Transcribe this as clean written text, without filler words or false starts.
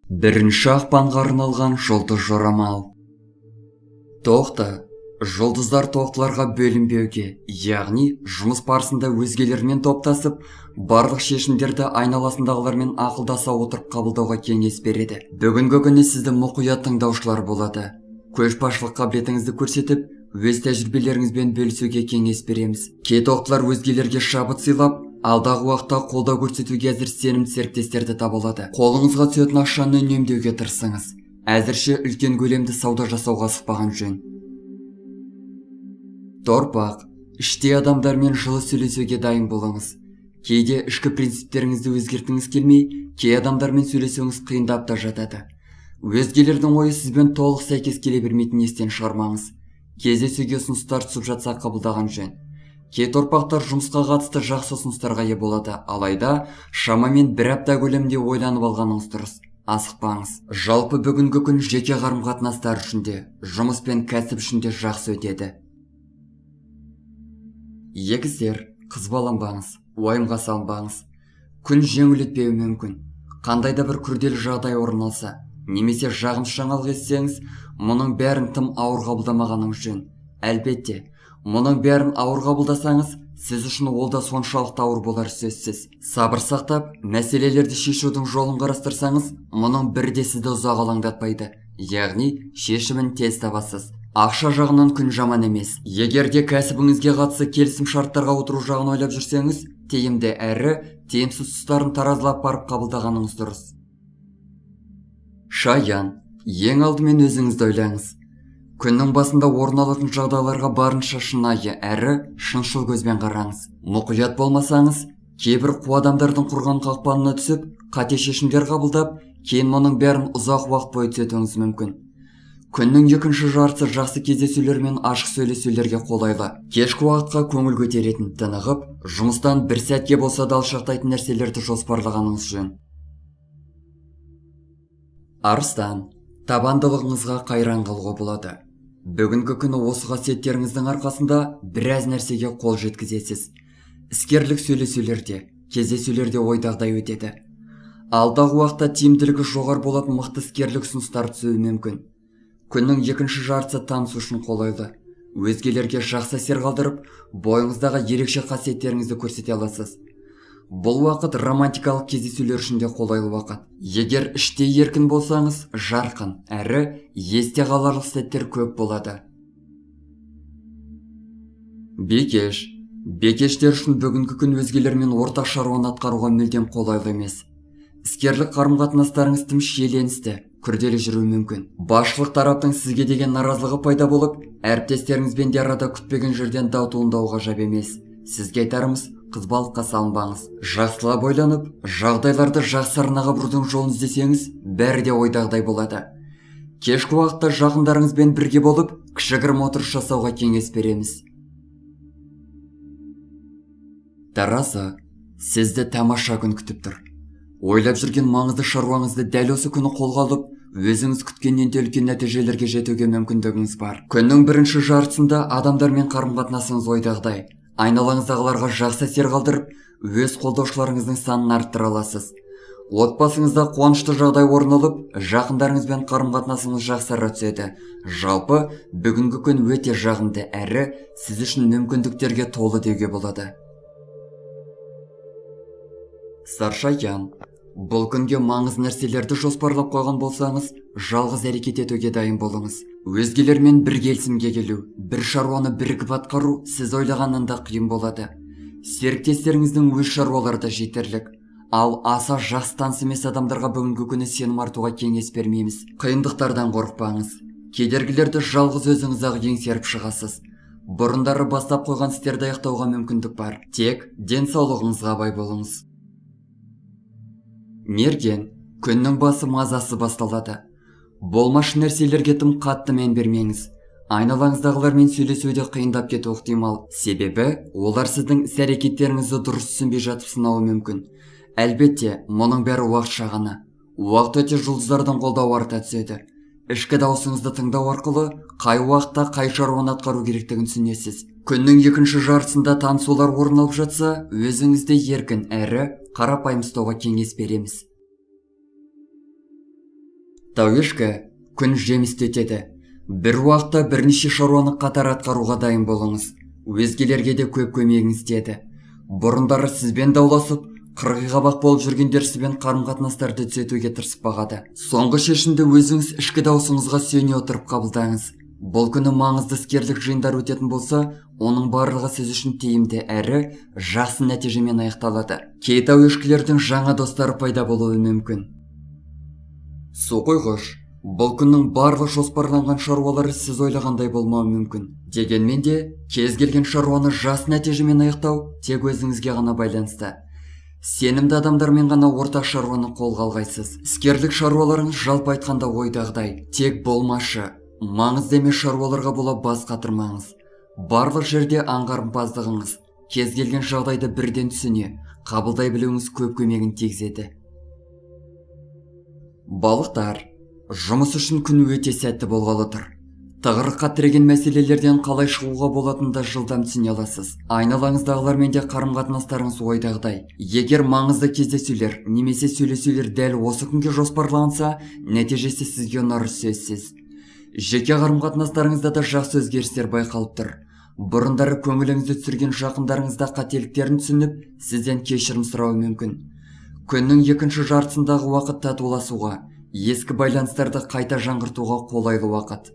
Бірінші ақпанға арналған жұлдыз жорамал. Тоқта, жұлдыздар тоқтыларға бөлінбеуге, яғни жұмыс барысында өзгелермен топтасып, барлық шешімдерді айналасындағылармен ақылдаса отырып қабылдауға кеңес береді. Бүгінгі күні сізді мұқият тыңдаушылар болады. Көшбасшылық қабілетіңізді көрсетіп, өз тәжірибелеріңізбен бөлісуге кеңес береміз. Кей тоқтылар өзгелерге шабыт сыйлап, алдағы уақытта қолдау көрсетуге әзір сенімді серіктестерді таба алады. Қолыңызға түсетін ақшаны үнемдеуге тырысыңыз. Әзірше үлкен көлемді сауда жасауға асықпаған жөн. Торпақ, іштей адамдармен жылы сөйлесуге дайын болыңыз. Кейде ішкі принциптеріңізді өзгертіңіз келмей, кей адамдармен сөйлесуіңіз қиындап та жатады. Өзгелердің ойы сізбен толық сәйкес келе бермейтін естен шығармаңыз. Кездесуге ұсыныстар түсіп жатса қабылдаған жөн. Кей торпақтар жұмысқа қатысты жақсы ұсыныстарға ие болады, алайда шамамен бір апта көлемінде ойланып алғаныңыз дұрыс. Асықпаңыз. Жалпы бүгінгі күн жеке қарым-қатынастар үшін де, жұмыс пен кәсіп үшін де жақсы өтеді. Егіздер, қызбаланбаңыз, уайымға салынбаңыз. Күн жеңіл өтпеуі мүмкін. Қандай да бір күрделі жағдай орын алса, немесе жағымсыз жаңалық естісеңіз, мұның бәрін тым ауыр қабылдамағаныңыз жөн. Әлбетте, мұның бәрін ауыр қабылдасаңыз, сіз үшін ол да соншалықты ауыр болар сөзсіз. Сабыр сақтап, мәселелерді шешудің жолын қарастырсаңыз, мұның бірде сізді ұзақ алаңдатпайды, яғни шешімін тез табасыз. Ақша жағынан күн жаман емес. Егерде кәсібіңізге қатысты келісім шарттарға отыру жағын ойлап жүрсеңіз, тиімді әрі тиімсіз тұстарын таразылап барып қабылдағаныңыз дұрыс. Шаян, ең алдымен өзіңізді ойлаңыз. Күннің басында орын алатын жағдайларға барынша шынайы әрі шыншыл көзбен қараңыз. Мұқият болмасаңыз, кейбір қу адамдардың құрған қақпанына түсіп, қате шешімдер қабылдап, кейін мұның бәрін ұзақ уақыт бойы түзетуіңіз мүмкін. Күннің екінші жартысы жақсы кездесулер мен ашық сөйлесулерге қолайлы. Кешкі уақытқа көңіл көтеретін, тынығып, жұмыстан бір сәтке болса да алшақтайтын нәрселерді жоспарлағаныңыз жөн. Арыстан, табандылығыңызға қайран қалуға болады. Бүгінгі күні осы қасиеттеріңіздің арқасында біраз нәрсеге қол жеткізесіз. Іскерлік сөйлесулерде, кездесулерде ойдағыдай өтеді. Алдағы уақытта тиімділігі жоғары болатын мықты іскерлік ұсыныстар түсуі мүмкін. Күннің екінші жартысы танысу үшін қолайлы. Өзгелерге жақсы әсер қалдырып, бойыңыздағы ерекше қасиеттеріңізді көрсете аласыз. Бұл уақыт романтикалық кездесулер үшін де қолайлы уақыт. Егер іштей еркін болсаңыз, жарқын әрі есте қаларлық сәттер көп болады. Бикеш. Бикештер үшін бүгінгі күн өзгелермен ортақ шаруаны атқаруға мүлдем қолайлы емес. Іскерлік қарым-қатынастарыңыз тым шиеленісті, күрделі жүруі мүмкін. Басшылық тараптың сізге деген наразылығы пайда болып, әріптестеріңізбен де арада күтпеген жерден дау туындауға ғажап емес. Сізге айтарымыз, қызбалыққа салынбаңыз. Жақсылап ойланып, жағдайларды жақсы арнаға бұрудың жолын іздесеңіз, бәрі де ойдағыдай болады. Кешкі уақытта жақындарыңызбен бірге болып, кішігірім отырыс жасауға кеңес береміз. Таразы, сізді тамаша күн күтіп тұр. Ойлап жүрген маңызды шаруаңызды дәл осы күні қолға алып, өзіңіз күткеннен де үлкен нәтижелерге жетуге мүмкіндігіңіз бар. Күннің бірінші жартысында адамдармен қарым-қатынасыңыз ойдағыдай. Айналаңыздағыларға жақсы әсер қалдырып, өз қолдаушыларыңыздың санын арттыра аласыз. Отбасыңызда қуанышты жағдай орын алып, жақындарыңызбен қарым-қатынасыңыз жақсара түседі. Жалпы, бүгінгі күн өте жағымды әрі сіз үшін мүмкіндіктерге толы деуге болады. Саршаян, бұл күнге маңызды нәрселерді жоспарлап қойған болсаңыз, жалғыз әрекет етуге дайын болыңыз. Өзгелермен бір келісімге келу, бір шаруаны бірігіп атқару сіз ойлағаннан да қиын болады. Серіктестеріңіздің өз шаруалары да жетерлік. Ал аса жақсы таныс емес адамдарға бүгінгі күні сенім артуға кеңес бермейміз. Қиындықтардан қорықпаңыз. Кедергілерді жалғыз өзіңіз-ақ еңсеріп шығасыз. Бұрындары бастап қойған істерді аяқтауға мүмкіндік бар. Тек денсаулығыңызға бай болыңыз. Мерген, күннің басы мазасы басталады. Болмашы нәрселерге тым қатты мән бермеңіз. Айналаңыздағылармен сөйлесуде қиындап кетуі ықтимал. Себебі, олар сіздің іс-әрекеттеріңізді дұрыс түсінбей жатып сынауы мүмкін. Әлбетте, мұның бәрі уақытша ғана. Уақыт өте жұлдыздардың қолдауы арта түседі. Ішкі даусыңызды тыңдау арқылы, қай уақытта қай шаруаны атқару керектігін түсінесіз. Күннің екінші жартысында танысулар орын алып жатса, өзіңізді еркін әрі қарапайым ұстауға кеңес береміз. Тауешкі, күн жемісті өтеді. Бір уақытта бірнеше шаруаны қатар атқаруға дайын болыңыз. Өзгелерге де көп көмегіңіз тиеді. Бұрындары сізбен дауласып, қырғиқабақ болып жүргендер сізбен қарым-қатынастарды түзетуге тырысып бағады. Соңғы шешімді өзіңіз ішкі даусыңызға сүйене отырып қабылдаңыз. Бұл күні маңызды іскерлік жиындар өтетін болса, оның барлығы сіз үшін тиімді әрі жақсы нәтижемен аяқталады. Кей тауешкілердің жаңа достары пайда болуы мүмкін. Су қойғыш, бұл күннің барлық жоспарланған шаруалары сіз ойлағандай болмауы мүмкін. Дегенмен де, кез келген шаруаны жақсы нәтижемен аяқтау тек өзіңізге ғана байланысты. Сенімді адамдармен ғана ортақ шаруаны қолға алғайсыз. Іскерлік шаруаларыңыз жалпы айтқанда ойдағыдай, тек болмашы. Маңызды емес шаруаларға бола бас қатырмаңыз. Барлық жерде аңғарымпаздығыңыз, кез келген жағдайды бірден түсіне, қабылдай білуіңіз көп көмегін тигізеді. Балықтар, жұмыс үшін күн өте сәтті болғалы тұр. Тығырыққа тіреген мәселелерден қалай шығуға болатынды жылдам түсіне аласыз. Айналаңыздағылармен де қарым-қатынастарыңыз ойдағыдай. Егер маңызды кездесулер немесе сөйлесулер дәл осы күнге жоспарланса, нәтижесі сізге ұнары сөзсіз. Жеке қарым-қатынастарыңызда да жақсы өзгерістер байқалып тұр. Бұрындары көңіліңізді түсірген жақындарыңызда қателіктерін түсініп, сізден кешірім сұрауы мүмкін. Күннің екінші жартысындағы уақыт татуласуға, ескі байланыстарды қайта жаңғыртуға қолайлы уақыт.